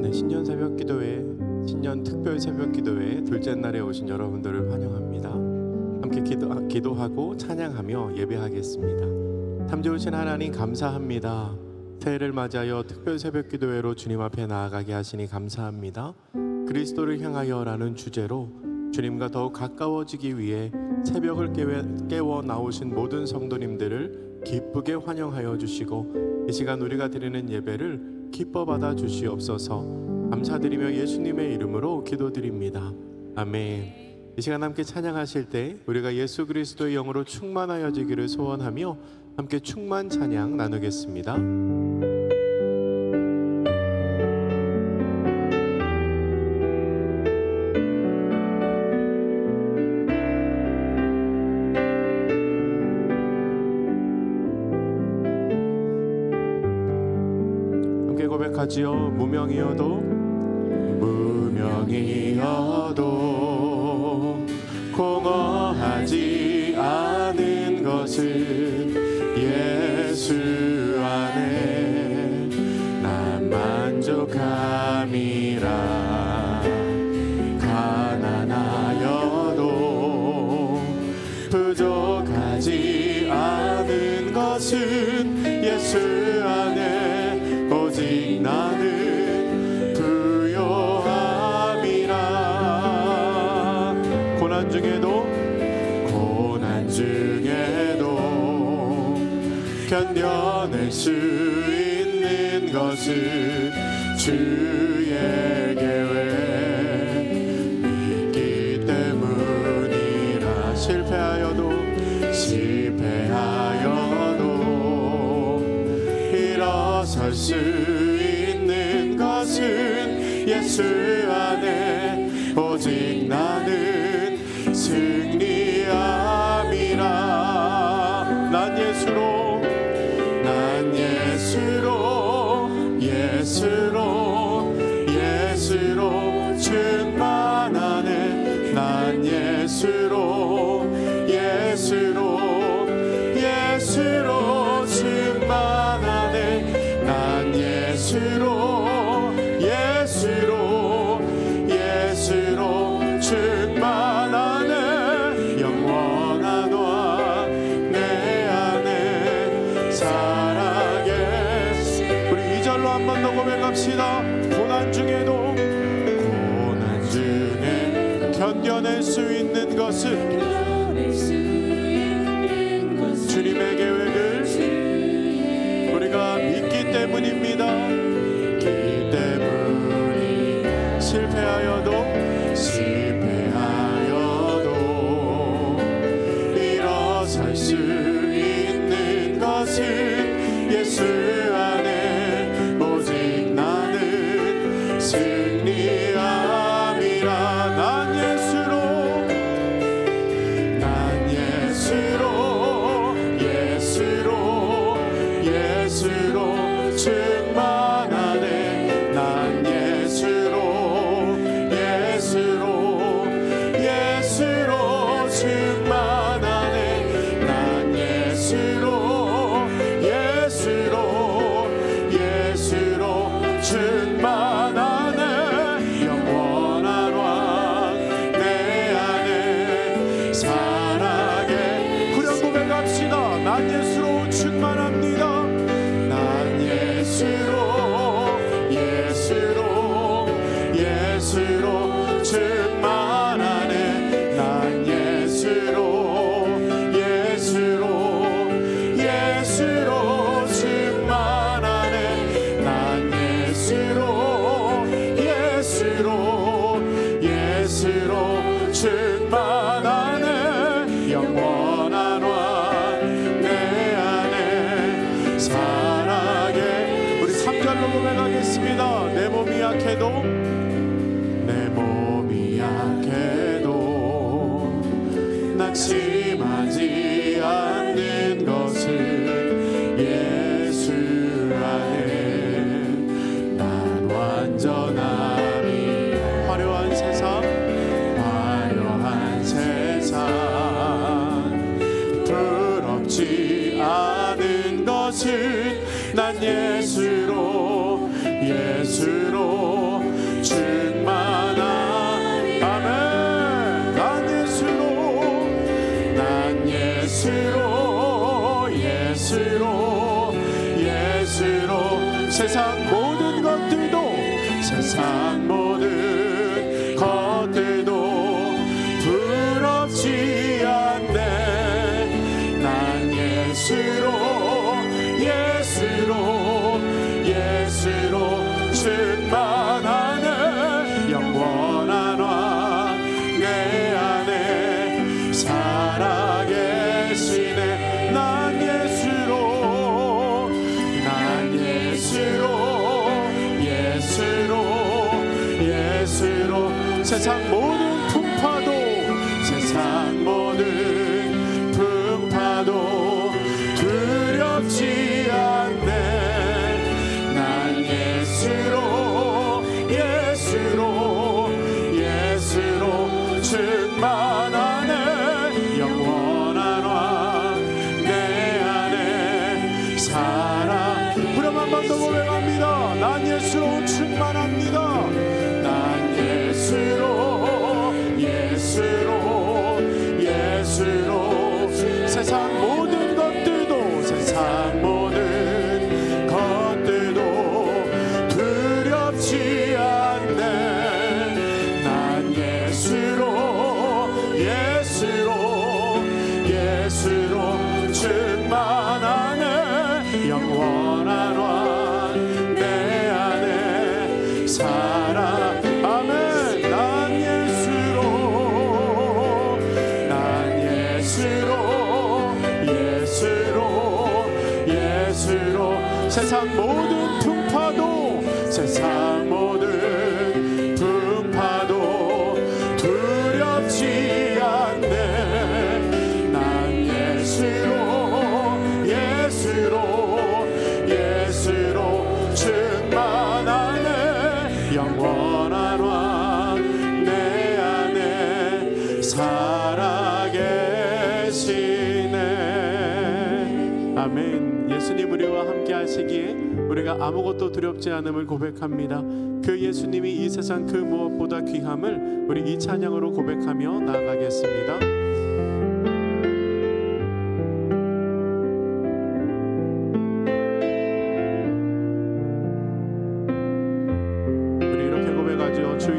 네, 신년 새벽 기도회, 신년 특별 새벽 기도회 둘째 날에 오신 여러분들을 환영합니다. 함께 기도하고 찬양하며 예배하겠습니다. 참 좋으신 하나님 감사합니다. 새해를 맞이하여 특별 새벽 기도회로 주님 앞에 나아가게 하시니 감사합니다. 그리스도를 향하여라는 주제로 주님과 더욱 가까워지기 위해 새벽을 깨워 나오신 모든 성도님들을 기쁘게 환영하여 주시고, 이 시간 우리가 드리는 예배를 기뻐 받아 주시옵소서. 감사드리며 예수님의 이름으로 기도드립니다. 아멘. 이 시간 함께 찬양하실 때 우리가 예수 그리스도의 영으로 충만하여지기를 소원하며 함께 충만 찬양 나누겠습니다. 고백하지요. 무명이어도 공허하지 않은 것은 예수 안에 난 만족함이라. 가난하여도 부족하지 않은 것은 예수 안에 오직 나는 부요함이라. 고난 중에도 견뎌낼 수 있는 것은 주의 계획 믿기 때문이라. 실패하여도 일어설 수 있는 것은 예수 안에 오직 나는 승리함이라. 난 예수로 충만하네. 난 예수로 충만하네. 난 예수로 충만하네. 영원한 왕 내 안에 살아계. 우리 2절로 한 번 더 고백합시다. 고난 중에 견뎌낼 수 있는 것은 주님의 계획을 우리가 믿기 때문입니다. 실패하여도 일어설 수 있는 것은 예수 안에 오직 나는 승리함이라. 난 예수로 충만하네. 난 예수로 충만하네. 난 예수로 충만하네. 영원한 왕 내 안에 살아계. 후렴 고백합시다. 난 예수로 충만합니다. 난 예수로 충만하네. 난 예수로 충만하네. 난 예수로 충만하네. 영원한 왕 내 안에 살아계. 우리 3절로 고백하겠습니다. 내 몸이 약해도 낙심하지 않는 것은 예수 안에 난 완전함이. 화려한 세상 부럽지 않은 것은 난 예수로 충만하리. 아멘. 난 예수로 세상 모든 것들도 부럽지 않네. 난 예수로 충만하네. 영원한 왕 내 안에 살아계시네. 난 예수로 세상 모든 풍파도 두렵지 않네. 난 예수로 충만하네. 영원한 왕 내 안에 살아. 그럼 한 번 더 고백합니다. 난 예수로 충만합니다. 난 예수로 세상 모든 것들도 두렵지 않네. 난 예수로 충만하네. 영원한 왕 내 안에 살아. 아멘. 난 예수로 세상 모든 풍파도 두렵지 않네. 난 예수로 충만하네. 영원한 왕 내 안에 살아계시네. 아멘. 예수님 우리와 함께 하시기에 우리가 아무것도 두렵지 않음을 고백합니다. 그 예수님이 이 세상 그 무엇보다 귀함을 우리 이 찬양으로 고백하며 나아가겠습니다. 우리 이렇게 고백하죠. 주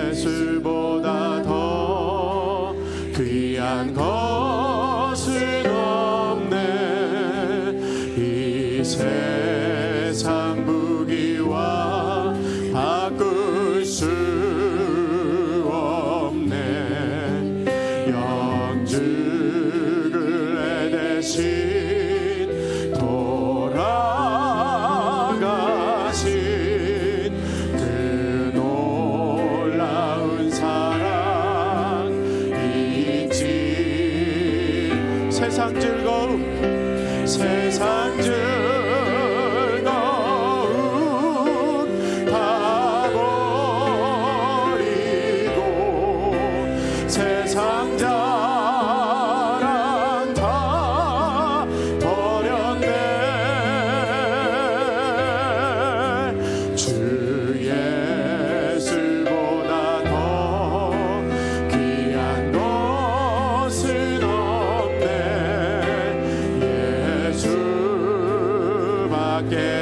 예수보다 더 귀한 것은 없네. 이 세상 무기와 바꿀 수 없네. 영주를 내 대신 돌아가신 그 놀라운 사랑 있지. 세상 즐거움 다 버리고 세상 자랑 다 버렸네. 주 예수보다 더 귀한 것은 없네.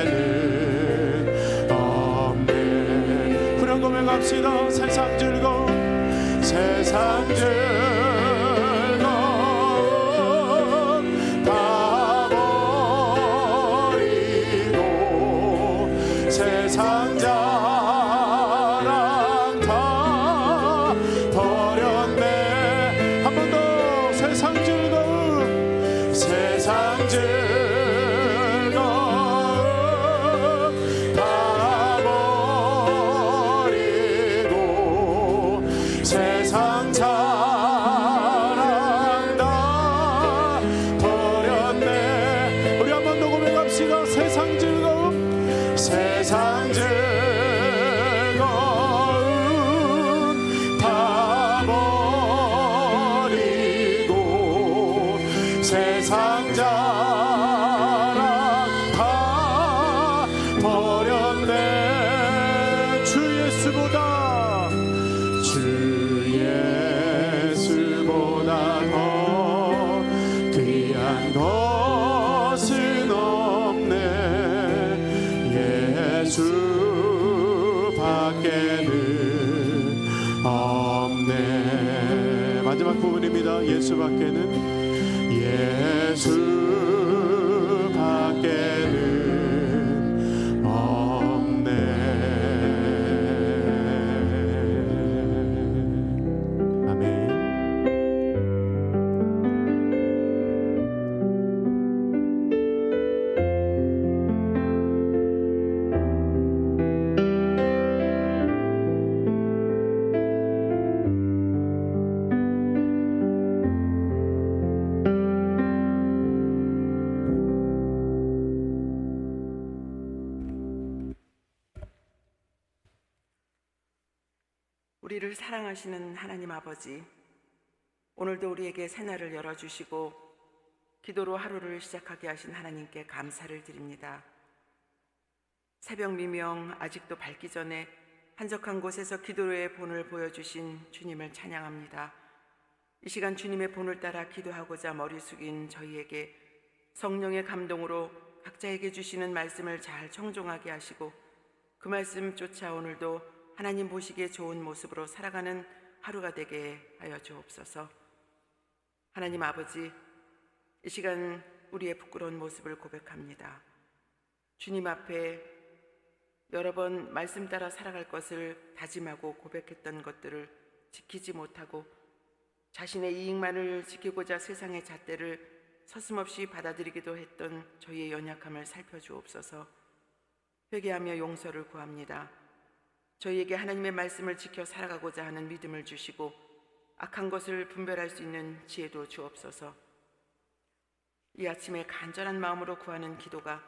예수밖에는 없네. 그런 고백합시다. 세상 즐거움 다 버리고 세상 자랑 다 버렸네. 한 번 더. 세상 즐거움 다 버리고 세상 자랑 다 버렸네. 우리 한 번 더 고백합시다. 세상 즐거움 다 버리고 세상 자랑 다 버렸네. 귀한 것은 없네 예수 밖에는 없네. 마지막 부분입니다. 예수 밖에는 예수 밖에는 없네. 아멘. 우리를 사랑하시는 하나님 아버지, 오늘도 우리에게 새날을 열어주시고 기도로 하루를 시작하게 하신 하나님께 감사를 드립니다. 새벽 미명 아직도 밝기 전에 한적한 곳에서 기도의 본을 보여주신 주님을 찬양합니다. 이 시간 주님의 본을 따라 기도하고자 머리 숙인 저희에게 성령의 감동으로 각자에게 주시는 말씀을 잘 청종하게 하시고 그 말씀 쫓아 오늘도 하나님 보시기에 좋은 모습으로 살아가는 하루가 되게 하여 주옵소서. 하나님 아버지, 이 시간 우리의 부끄러운 모습을 고백합니다. 주님 앞에 여러 번 말씀 따라 살아갈 것을 다짐하고 고백했던 것들을 지키지 못하고 자신의 이익만을 지키고자 세상의 잣대를 서슴없이 받아들이기도 했던 저희의 연약함을 살펴주옵소서. 회개하며 용서를 구합니다. 저희에게 하나님의 말씀을 지켜 살아가고자 하는 믿음을 주시고 악한 것을 분별할 수 있는 지혜도 주옵소서. 이 아침에 간절한 마음으로 구하는 기도가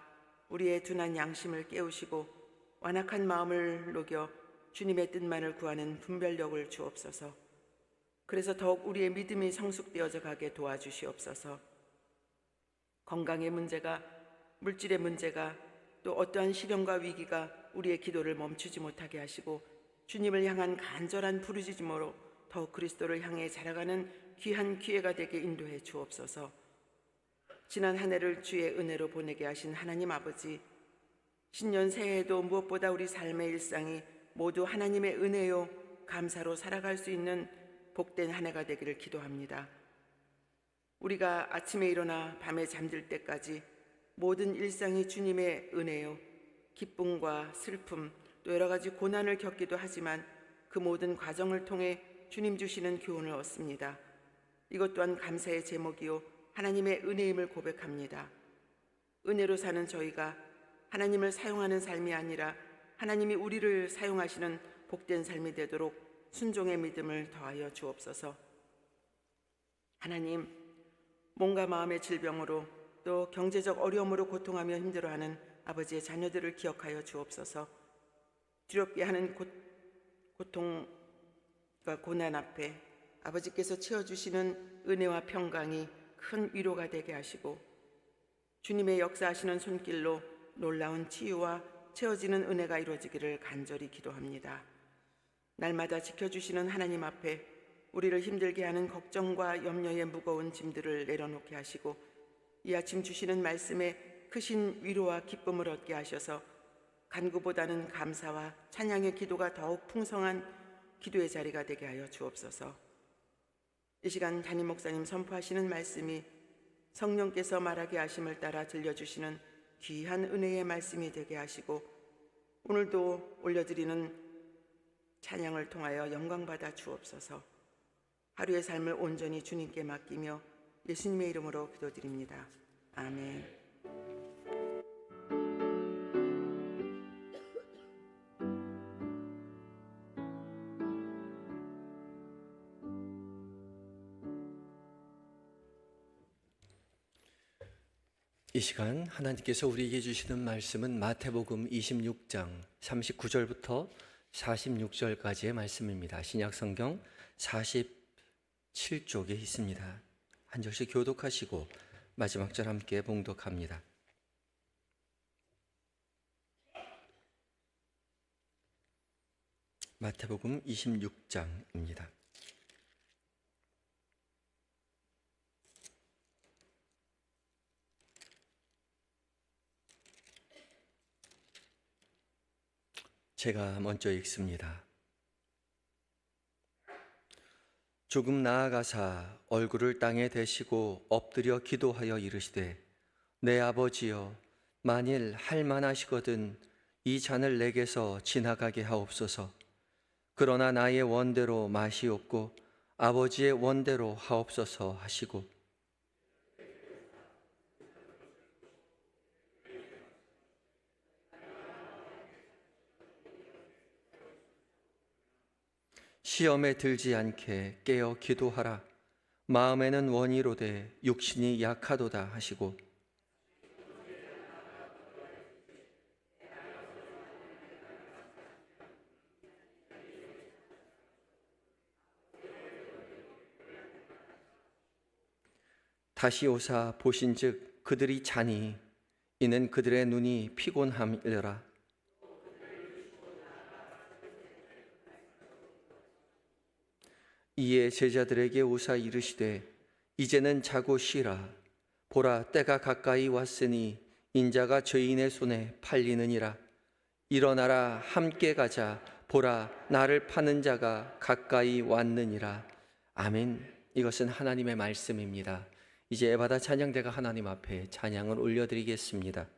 우리의 둔한 양심을 깨우시고 완악한 마음을 녹여 주님의 뜻만을 구하는 분별력을 주옵소서. 그래서 더욱 우리의 믿음이 성숙되어져 가게 도와주시옵소서. 건강의 문제가, 물질의 문제가, 또 어떠한 시련과 위기가 우리의 기도를 멈추지 못하게 하시고 주님을 향한 간절한 부르짖음으로 더욱 그리스도를 향해 자라가는 귀한 기회가 되게 인도해 주옵소서. 지난 한 해를 주의 은혜로 보내게 하신 하나님 아버지, 신년 새해에도 무엇보다 우리 삶의 일상이 모두 하나님의 은혜요 감사로 살아갈 수 있는 복된 한 해가 되기를 기도합니다. 우리가 아침에 일어나 밤에 잠들 때까지 모든 일상이 주님의 은혜요, 기쁨과 슬픔, 또 여러 가지 고난을 겪기도 하지만 그 모든 과정을 통해 주님 주시는 교훈을 얻습니다. 이것 또한 감사의 제목이요 하나님의 은혜임을 고백합니다. 은혜로 사는 저희가 하나님을 사용하는 삶이 아니라 하나님이 우리를 사용하시는 복된 삶이 되도록 순종의 믿음을 더하여 주옵소서. 하나님, 몸과 마음의 질병으로 또 경제적 어려움으로 고통하며 힘들어하는 아버지의 자녀들을 기억하여 주옵소서. 두렵게 하는 고통과 고난 앞에 아버지께서 채워주시는 은혜와 평강이 큰 위로가 되게 하시고 주님의 역사하시는 손길로 놀라운 치유와 채워지는 은혜가 이루어지기를 간절히 기도합니다. 날마다 지켜주시는 하나님 앞에 우리를 힘들게 하는 걱정과 염려의 무거운 짐들을 내려놓게 하시고 이 아침 주시는 말씀에 크신 위로와 기쁨을 얻게 하셔서 간구보다는 감사와 찬양의 기도가 더욱 풍성한 기도의 자리가 되게 하여 주옵소서. 이 시간 담임 목사님 선포하시는 말씀이 성령께서 말하게 하심을 따라 들려주시는 귀한 은혜의 말씀이 되게 하시고 오늘도 올려드리는 찬양을 통하여 영광받아 주옵소서. 하루의 삶을 온전히 주님께 맡기며 예수님의 이름으로 기도드립니다. 아멘. 이 시간 하나님께서 우리에게 주시는 말씀은 마태복음 26장 39절부터 46절까지의 말씀입니다. 신약성경 47쪽에 있습니다. 한 절씩 교독하시고 마지막 절 함께 봉독합니다. 마태복음 26장입니다. 제가 먼저 읽습니다. 조금 나아가사 얼굴을 땅에 대시고 엎드려 기도하여 이르시되 내 아버지여 만일 할 만하시거든 이 잔을 내게서 지나가게 하옵소서. 그러나 나의 원대로 마시옵고 아버지의 원대로 하옵소서 하시고 시험에 들지 않게 깨어 기도하라. 마음에는 원이로되 육신이 약하도다 하시고 다시 오사 보신즉 그들이 자니 이는 그들의 눈이 피곤함이라. 이에 제자들에게 오사 이르시되 이제는 자고 쉬라. 보라 때가 가까이 왔으니 인자가 죄인의 손에 팔리느니라. 일어나라 함께 가자. 보라 나를 파는 자가 가까이 왔느니라. 아멘. 이것은 하나님의 말씀입니다. 이제 에바다 찬양대가 하나님 앞에 찬양을 올려드리겠습니다.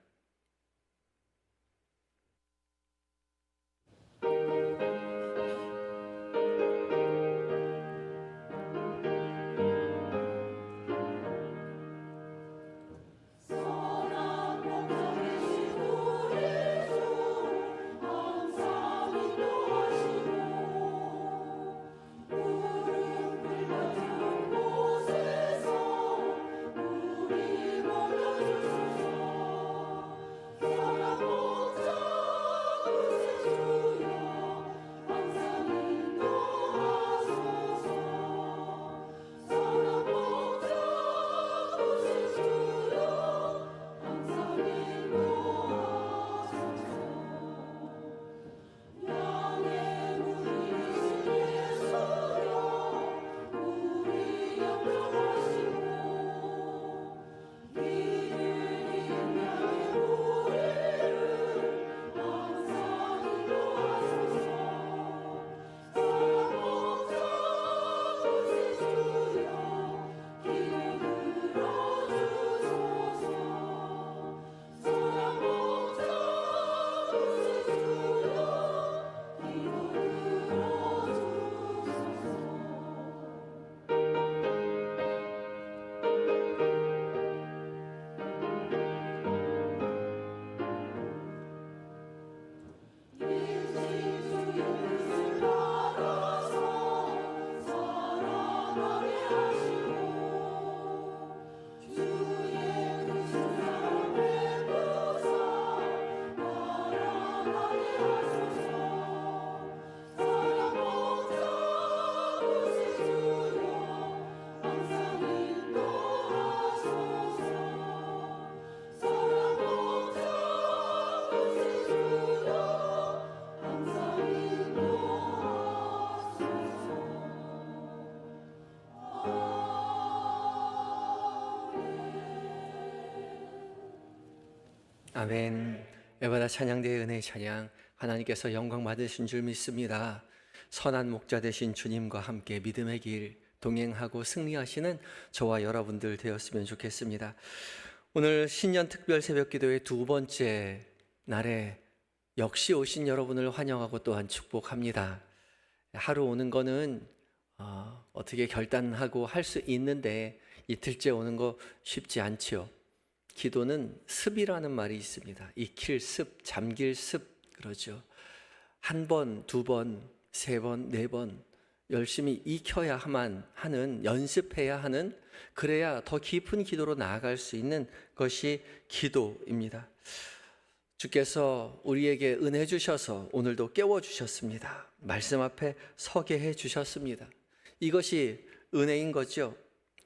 아멘. 에바다 찬양대의 은혜의 찬양, 하나님께서 영광 받으신 줄 믿습니다. 선한 목자 되신 주님과 함께 믿음의 길 동행하고 승리하시는 저와 여러분들 되었으면 좋겠습니다. 오늘 신년 특별 새벽기도의 두 번째 날에 역시 오신 여러분을 환영하고 또한 축복합니다. 하루 오는 거는 어떻게 결단하고 할 수 있는데 이틀째 오는 거 쉽지 않지요. 기도는 습이라는 말이 있습니다. 익힐 습, 잠길 습 그러죠. 한 번, 두 번, 세 번, 네 번 열심히 익혀야만 하는, 연습해야 하는, 그래야 더 깊은 기도로 나아갈 수 있는 것이 기도입니다. 주께서 우리에게 은혜 주셔서 오늘도 깨워주셨습니다. 말씀 앞에 서게 해주셨습니다. 이것이 은혜인 거죠.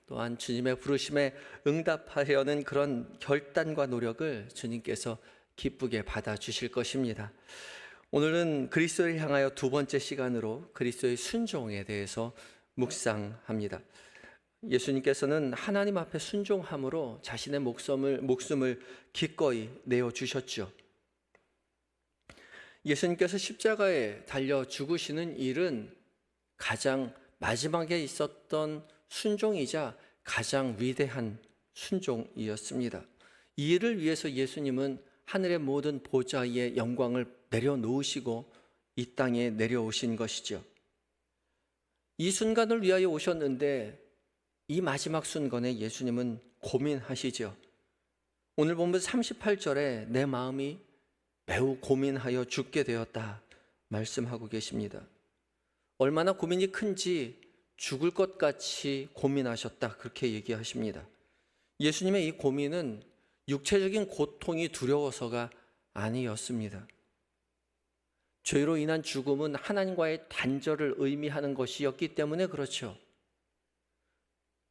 또한 주님의 부르심에 응답하려는 그런 결단과 노력을 주님께서 기쁘게 받아주실 것입니다. 오늘은 그리스도를 향하여 두 번째 시간으로 그리스도의 순종에 대해서 묵상합니다. 예수님께서는 하나님 앞에 순종함으로 자신의 목숨을 기꺼이 내어주셨죠. 예수님께서 십자가에 달려 죽으시는 일은 가장 마지막에 있었던 순종이자 가장 위대한 순종이었습니다. 이 일을 위해서 예수님은 하늘의 모든 보좌의 영광을 내려놓으시고 이 땅에 내려오신 것이죠. 이 순간을 위하여 오셨는데 이 마지막 순간에 예수님은 고민하시죠. 오늘 본문 38절에 내 마음이 매우 고민하여 죽게 되었다 말씀하고 계십니다. 얼마나 고민이 큰지 죽을 것 같이 고민하셨다 그렇게 얘기하십니다. 예수님의 이 고민은 육체적인 고통이 두려워서가 아니었습니다. 죄로 인한 죽음은 하나님과의 단절을 의미하는 것이었기 때문에 그렇죠.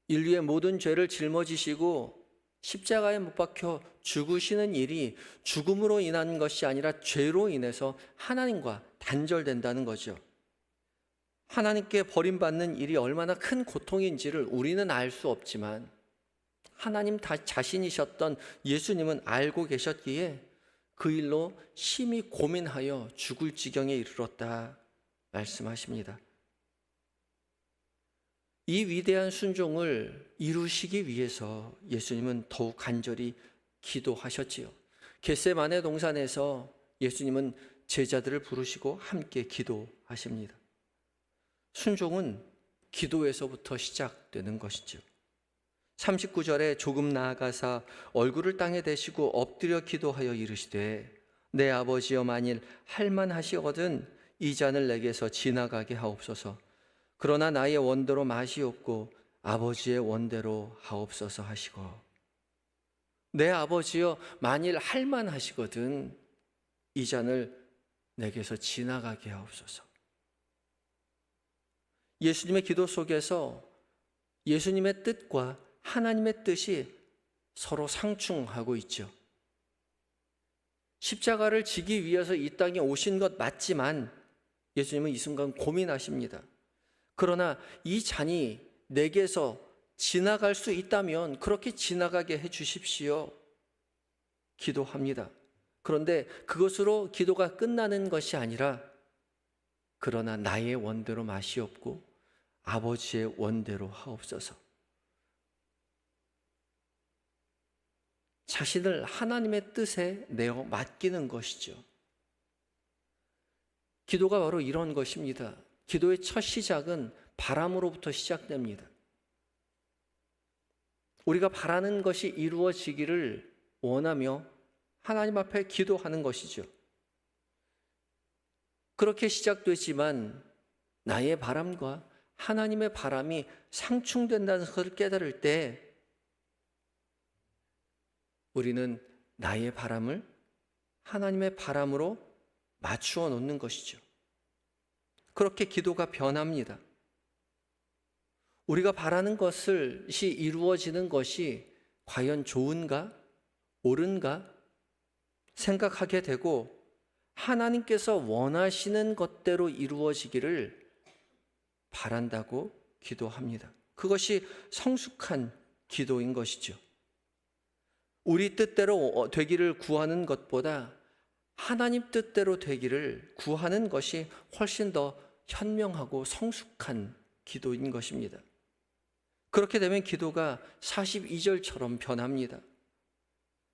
인류의 모든 죄를 짊어지시고 십자가에 못 박혀 죽으시는 일이 죽음으로 인한 것이 아니라 죄로 인해서 하나님과 단절된다는 거죠. 하나님께 버림받는 일이 얼마나 큰 고통인지를 우리는 알 수 없지만 하나님 자신이셨던 예수님은 알고 계셨기에 그 일로 심히 고민하여 죽을 지경에 이르렀다 말씀하십니다. 이 위대한 순종을 이루시기 위해서 예수님은 더욱 간절히 기도하셨지요. 겟세마네 동산에서 예수님은 제자들을 부르시고 함께 기도하십니다. 순종은 기도에서부터 시작되는 것이죠. 39절에 조금 나아가사 얼굴을 땅에 대시고 엎드려 기도하여 이르시되 내 아버지여 만일 할만하시거든 이 잔을 내게서 지나가게 하옵소서. 그러나 나의 원대로 마시옵고 아버지의 원대로 하옵소서 하시고 내 아버지여 만일 할만하시거든 이 잔을 내게서 지나가게 하옵소서. 예수님의 기도 속에서 예수님의 뜻과 하나님의 뜻이 서로 상충하고 있죠. 십자가를 지기 위해서 이 땅에 오신 것 맞지만 예수님은 이 순간 고민하십니다. 그러나 이 잔이 내게서 지나갈 수 있다면 그렇게 지나가게 해 주십시오. 기도합니다. 그런데 그것으로 기도가 끝나는 것이 아니라 그러나 나의 원대로 마시옵고 아버지의 원대로 하옵소서. 자신을 하나님의 뜻에 내어 맡기는 것이죠. 기도가 바로 이런 것입니다. 기도의 첫 시작은 바람으로부터 시작됩니다. 우리가 바라는 것이 이루어지기를 원하며 하나님 앞에 기도하는 것이죠. 그렇게 시작되지만 나의 바람과 하나님의 바람이 상충된다는 것을 깨달을 때 우리는 나의 바람을 하나님의 바람으로 맞추어 놓는 것이죠. 그렇게 기도가 변합니다. 우리가 바라는 것이 이루어지는 것이 과연 좋은가, 옳은가 생각하게 되고 하나님께서 원하시는 것대로 이루어지기를 바란다고 기도합니다. 그것이 성숙한 기도인 것이죠. 우리 뜻대로 되기를 구하는 것보다 하나님 뜻대로 되기를 구하는 것이 훨씬 더 현명하고 성숙한 기도인 것입니다. 그렇게 되면 기도가 42절처럼 변합니다.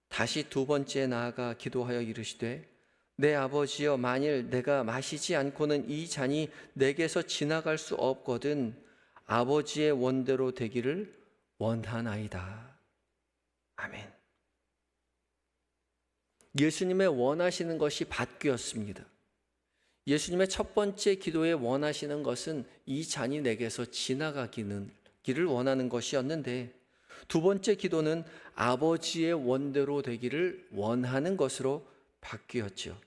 다시 두 번째 나아가 기도하여 이르시되 내 아버지여 만일 내가 마시지 않고는 이 잔이 내게서 지나갈 수 없거든 아버지의 원대로 되기를 원하나이다. 아멘. 예수님의 원하시는 것이 바뀌었습니다. 예수님의 첫 번째 기도에 원하시는 것은 이 잔이 내게서 지나가기를 원하는 것이었는데 두 번째 기도는 아버지의 원대로 되기를 원하는 것으로 바뀌었죠.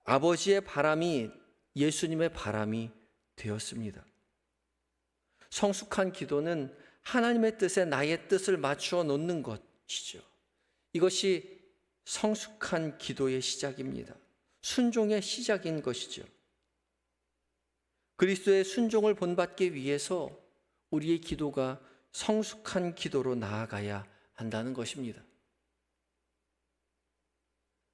아버지의 바람이 예수님의 바람이 되었습니다. 성숙한 기도는 하나님의 뜻에 나의 뜻을 맞추어 놓는 것이죠. 이것이 성숙한 기도의 시작입니다. 순종의 시작인 것이죠. 그리스도의 순종을 본받기 위해서 우리의 기도가 성숙한 기도로 나아가야 한다는 것입니다.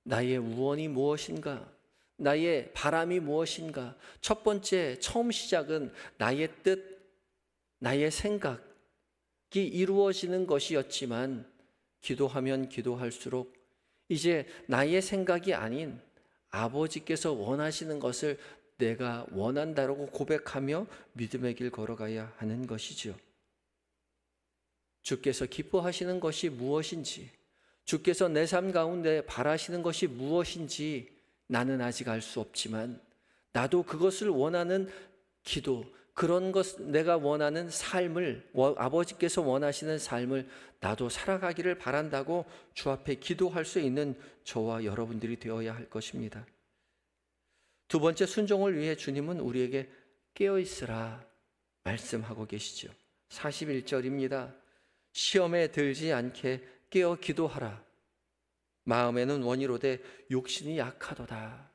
나의 우원이 무엇인가? 나의 바람이 무엇인가? 첫 번째, 처음 시작은 나의 뜻, 나의 생각이 이루어지는 것이었지만 기도하면 기도할수록 이제 나의 생각이 아닌 아버지께서 원하시는 것을 내가 원한다라고 고백하며 믿음의 길 걸어가야 하는 것이죠. 주께서 기뻐하시는 것이 무엇인지, 주께서 내 삶 가운데 바라시는 것이 무엇인지 나는 아직 알 수 없지만 나도 그것을 원하는 기도, 그런 것, 내가 원하는 삶을, 아버지께서 원하시는 삶을 나도 살아가기를 바란다고 주 앞에 기도할 수 있는 저와 여러분들이 되어야 할 것입니다. 두 번째, 순종을 위해 주님은 우리에게 깨어있으라 말씀하고 계시죠. 41절입니다. 시험에 들지 않게 깨어 기도하라. 마음에는 원이로되 육신이 약하도다.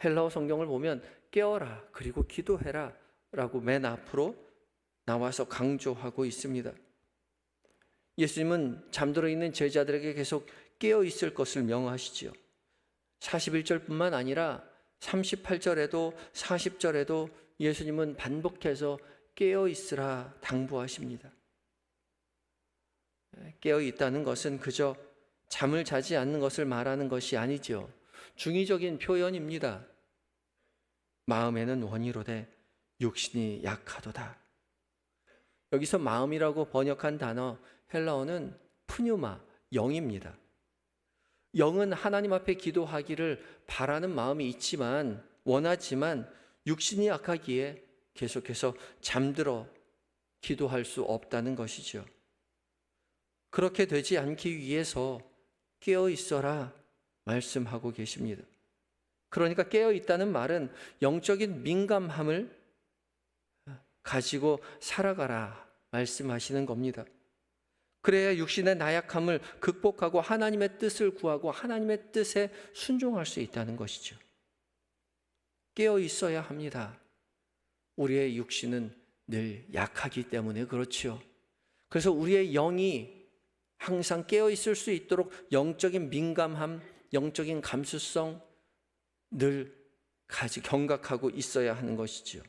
헬라어 성경을 보면 깨어라 그리고 기도해라 라고 맨 앞으로 나와서 강조하고 있습니다. 예수님은 잠들어 있는 제자들에게 계속 깨어 있을 것을 명하시지요. 41절뿐만 아니라 38절에도 40절에도 예수님은 반복해서 깨어 있으라 당부하십니다. 깨어 있다는 것은 그저 잠을 자지 않는 것을 말하는 것이 아니죠. 중의적인 표현입니다. 마음에는 원이로되 육신이 약하도다. 여기서 마음이라고 번역한 단어 헬라어는 푸뉴마, 영입니다. 영은 하나님 앞에 기도하기를 바라는 마음이 있지만, 원하지만 육신이 약하기에 계속해서 잠들어 기도할 수 없다는 것이죠. 그렇게 되지 않기 위해서 깨어 있어라 말씀하고 계십니다. 그러니까 깨어 있다는 말은 영적인 민감함을 가지고 살아가라 말씀하시는 겁니다. 그래야 육신의 나약함을 극복하고 하나님의 뜻을 구하고 하나님의 뜻에 순종할 수 있다는 것이죠. 깨어 있어야 합니다. 우리의 육신은 늘 약하기 때문에 그렇죠. 그래서 우리의 영이 항상 깨어 있을 수 있도록 영적인 민감함, 영적인 감수성 늘 경각하고 있어야 하는 것이죠.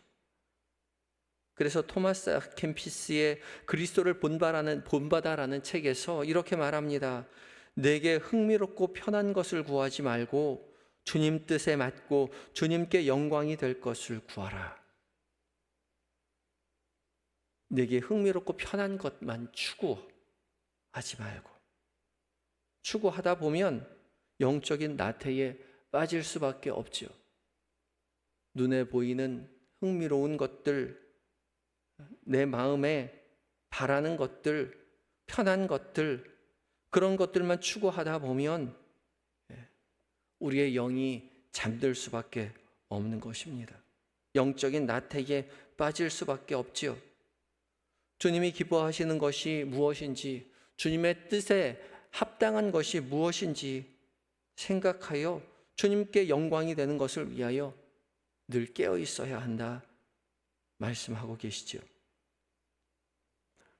그래서 토마스 아 캠피스의 그리스도를 본받아라는 책에서 이렇게 말합니다. 내게 흥미롭고 편한 것을 구하지 말고 주님 뜻에 맞고 주님께 영광이 될 것을 구하라. 내게 흥미롭고 편한 것만 추구하지 말고, 추구하다 보면 영적인 나태에 빠질 수밖에 없죠. 눈에 보이는 흥미로운 것들, 내 마음에 바라는 것들, 편한 것들, 그런 것들만 추구하다 보면 우리의 영이 잠들 수밖에 없는 것입니다. 영적인 나태에 빠질 수밖에 없지요. 주님이 기뻐하시는 것이 무엇인지, 주님의 뜻에 합당한 것이 무엇인지 생각하여 주님께 영광이 되는 것을 위하여 늘 깨어 있어야 한다 말씀하고 계시죠.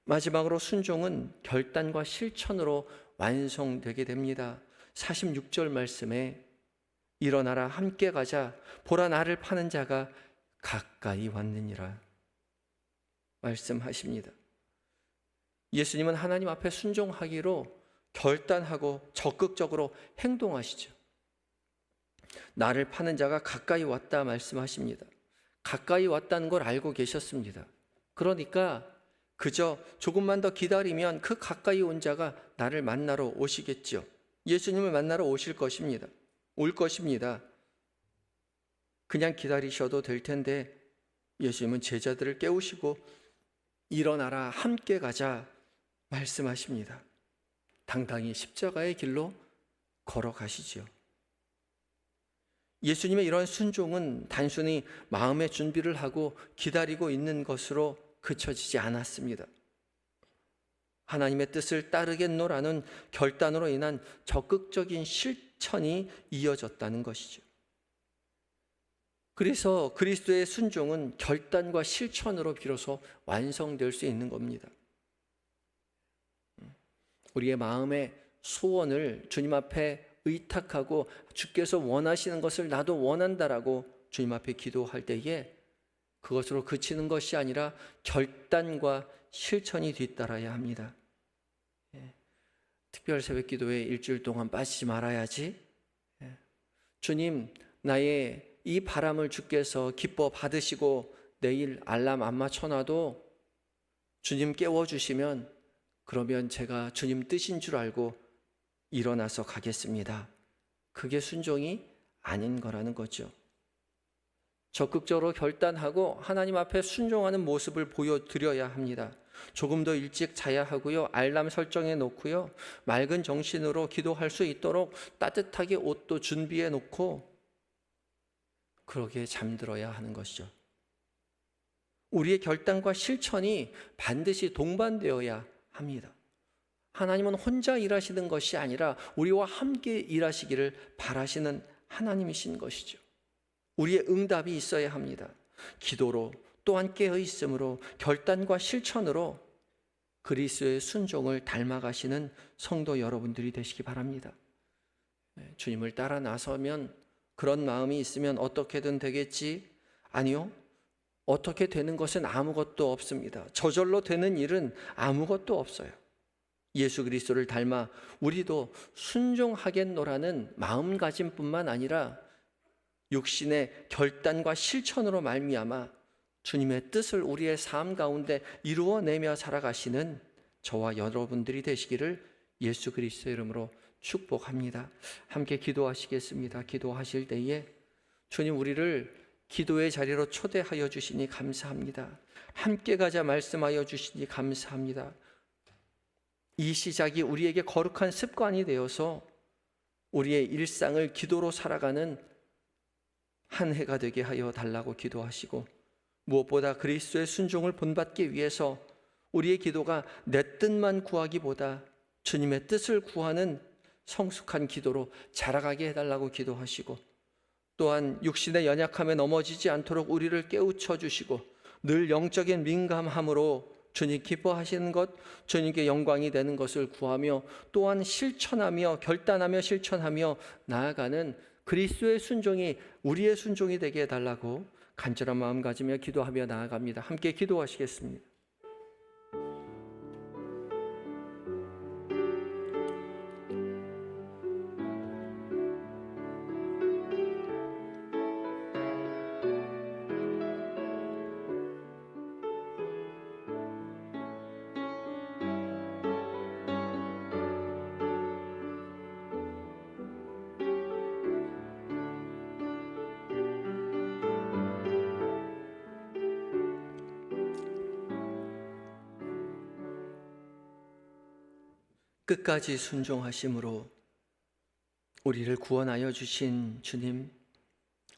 마지막으로 순종은 결단과 실천으로 완성되게 됩니다. 46절 말씀에 일어나라 함께 가자 보라 나를 파는 자가 가까이 왔느니라 말씀하십니다. 예수님은 하나님 앞에 순종하기로 결단하고 적극적으로 행동하시죠. 나를 파는 자가 가까이 왔다 말씀하십니다. 가까이 왔다는 걸 알고 계셨습니다. 그러니까 그저 조금만 더 기다리면 그 가까이 온 자가 나를 만나러 오시겠죠. 예수님을 만나러 오실 것입니다. 올 것입니다. 그냥 기다리셔도 될 텐데 예수님은 제자들을 깨우시고 일어나라 함께 가자 말씀하십니다. 당당히 십자가의 길로 걸어가시죠. 예수님의 이런 순종은 단순히 마음의 준비를 하고 기다리고 있는 것으로 그쳐지지 않았습니다. 하나님의 뜻을 따르겠노라는 결단으로 인한 적극적인 실천이 이어졌다는 것이죠. 그래서 그리스도의 순종은 결단과 실천으로 비로소 완성될 수 있는 겁니다. 우리의 마음에 소원을 주님 앞에 의탁하고 주께서 원하시는 것을 나도 원한다라고 주님 앞에 기도할 때에 그것으로 그치는 것이 아니라 결단과 실천이 뒤따라야 합니다. 특별 새벽 기도에 일주일 동안 빠지지 말아야지. 주님, 나의 이 바람을 주께서 기뻐 받으시고 내일 알람 안 맞춰놔도 주님 깨워주시면 그러면 제가 주님 뜻인 줄 알고 일어나서 가겠습니다. 그게 순종이 아닌 거라는 거죠. 적극적으로 결단하고 하나님 앞에 순종하는 모습을 보여드려야 합니다. 조금 더 일찍 자야 하고요. 알람 설정해 놓고요. 맑은 정신으로 기도할 수 있도록 따뜻하게 옷도 준비해 놓고 그러게 잠들어야 하는 것이죠. 우리의 결단과 실천이 반드시 동반되어야 합니다. 하나님은 혼자 일하시는 것이 아니라 우리와 함께 일하시기를 바라시는 하나님이신 것이죠. 우리의 응답이 있어야 합니다. 기도로 또한 깨어 있음으로 결단과 실천으로 그리스도의 순종을 닮아가시는 성도 여러분들이 되시기 바랍니다. 주님을 따라 나서면 그런 마음이 있으면 어떻게든 되겠지? 아니요. 어떻게 되는 것은 아무것도 없습니다. 저절로 되는 일은 아무것도 없어요. 예수 그리스도를 닮아 우리도 순종하겠노라는 마음가짐뿐만 아니라 육신의 결단과 실천으로 말미암아 주님의 뜻을 우리의 삶 가운데 이루어내며 살아가시는 저와 여러분들이 되시기를 예수 그리스도의 이름으로 축복합니다. 함께 기도하시겠습니다. 기도하실 때에 주님 우리를 기도의 자리로 초대하여 주시니 감사합니다. 함께 가자 말씀하여 주시니 감사합니다. 이 시작이 우리에게 거룩한 습관이 되어서 우리의 일상을 기도로 살아가는 한 해가 되게 하여 달라고 기도하시고 무엇보다 그리스도의 순종을 본받기 위해서 우리의 기도가 내 뜻만 구하기보다 주님의 뜻을 구하는 성숙한 기도로 자라가게 해달라고 기도하시고 또한 육신의 연약함에 넘어지지 않도록 우리를 깨우쳐 주시고 늘 영적인 민감함으로 주님 기뻐하시는 것, 주님께 영광이 되는 것을 구하며 또한 실천하며 결단하며 실천하며 나아가는 그리스도의 순종이 우리의 순종이 되게 해달라고 간절한 마음 가지며 기도하며 나아갑니다. 함께 기도하시겠습니다. 끝까지 순종하심으로 우리를 구원하여 주신 주님,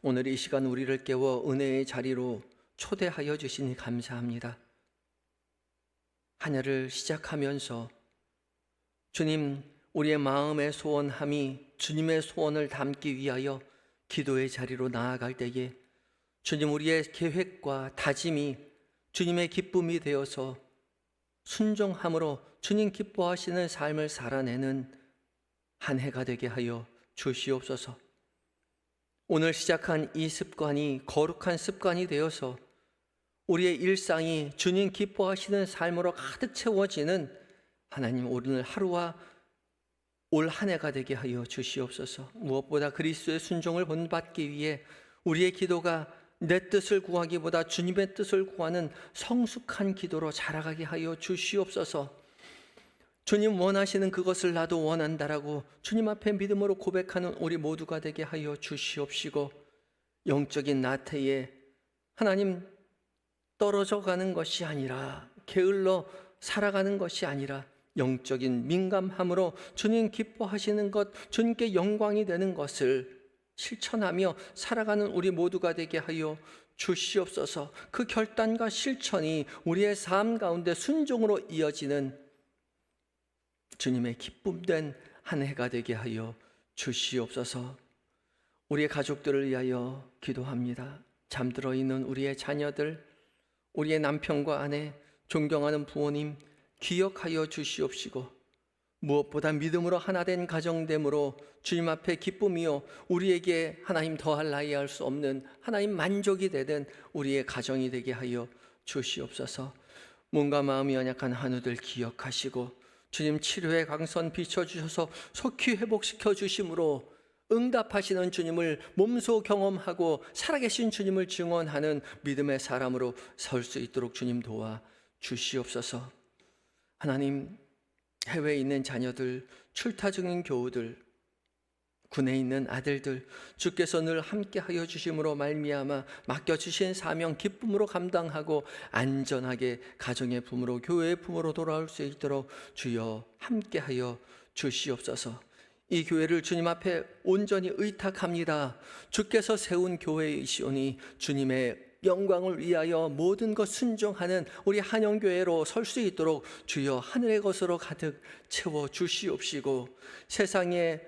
오늘 이 시간 우리를 깨워 은혜의 자리로 초대하여 주시니 감사합니다. 한 해를 시작하면서 주님, 우리의 마음의 소원함이 주님의 소원을 담기 위하여 기도의 자리로 나아갈 때에 주님, 우리의 계획과 다짐이 주님의 기쁨이 되어서 순종함으로 주님 기뻐하시는 삶을 살아내는 한 해가 되게 하여 주시옵소서. 오늘 시작한 이 습관이 거룩한 습관이 되어서 우리의 일상이 주님 기뻐하시는 삶으로 가득 채워지는 하나님 오늘 하루와 올 한 해가 되게 하여 주시옵소서. 무엇보다 그리스도의 순종을 본받기 위해 우리의 기도가 내 뜻을 구하기보다 주님의 뜻을 구하는 성숙한 기도로 자라가게 하여 주시옵소서. 주님 원하시는 그것을 나도 원한다라고 주님 앞에 믿음으로 고백하는 우리 모두가 되게 하여 주시옵시고 영적인 나태에 하나님 떨어져 가는 것이 아니라 게을러 살아가는 것이 아니라 영적인 민감함으로 주님 기뻐하시는 것, 주님께 영광이 되는 것을 실천하며 살아가는 우리 모두가 되게 하여 주시옵소서. 그 결단과 실천이 우리의 삶 가운데 순종으로 이어지는 주님의 기쁨된 한 해가 되게 하여 주시옵소서. 우리의 가족들을 위하여 기도합니다. 잠들어 있는 우리의 자녀들, 우리의 남편과 아내, 존경하는 부모님 기억하여 주시옵시고 무엇보다 믿음으로 하나 된 가정됨으로 주님 앞에 기쁨이요 우리에게 하나님 더할 나위 할 수 없는 하나님 만족이 되는 우리의 가정이 되게 하여 주시옵소서. 몸과 마음이 연약한 한우들 기억하시고 주님 치료의 광선 비춰주셔서 속히 회복시켜 주심으로 응답하시는 주님을 몸소 경험하고 살아계신 주님을 증언하는 믿음의 사람으로 설 수 있도록 주님 도와 주시옵소서. 하나님, 해외에 있는 자녀들, 출타 중인 교우들, 군에 있는 아들들, 주께서 늘 함께하여 주심으로 말미암아 맡겨주신 사명 기쁨으로 감당하고 안전하게 가정의 품으로 교회의 품으로 돌아올 수 있도록 주여 함께하여 주시옵소서. 이 교회를 주님 앞에 온전히 의탁합니다. 주께서 세운 교회이시오니 주님의 영광을 위하여 모든 것 순종하는 우리 한영교회로 설 수 있도록 주여 하늘의 것으로 가득 채워 주시옵시고, 세상에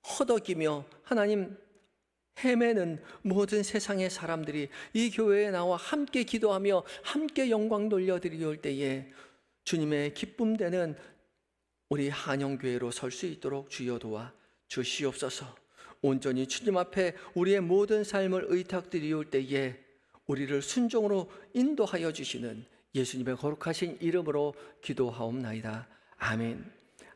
허덕이며 하나님 헤매는 모든 세상의 사람들이 이 교회에 나와 함께 기도하며 함께 영광 돌려드리올 때에 주님의 기쁨되는 우리 한영교회로 설 수 있도록 주여 도와 주시옵소서. 온전히 주님 앞에 우리의 모든 삶을 의탁드리올 때에 우리를 순종으로 인도하여 주시는 예수님의 거룩하신 이름으로 기도하옵나이다. 아멘.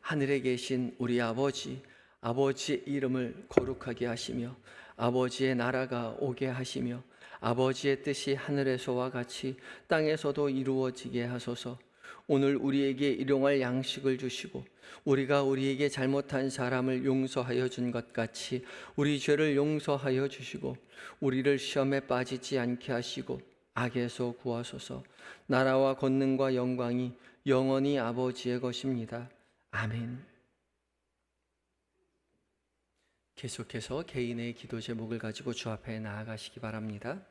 하늘에 계신 우리 아버지, 아버지의 이름을 거룩하게 하시며 아버지의 나라가 오게 하시며 아버지의 뜻이 하늘에서와 같이 땅에서도 이루어지게 하소서. 오늘 우리에게 일용할 양식을 주시고 우리가 우리에게 잘못한 사람을 용서하여 준 것 같이 우리 죄를 용서하여 주시고 우리를 시험에 빠지지 않게 하시고 악에서 구하소서. 나라와 권능과 영광이 영원히 아버지의 것입니다. 아멘. 계속해서 개인의 기도 제목을 가지고 주 앞에 나아가시기 바랍니다.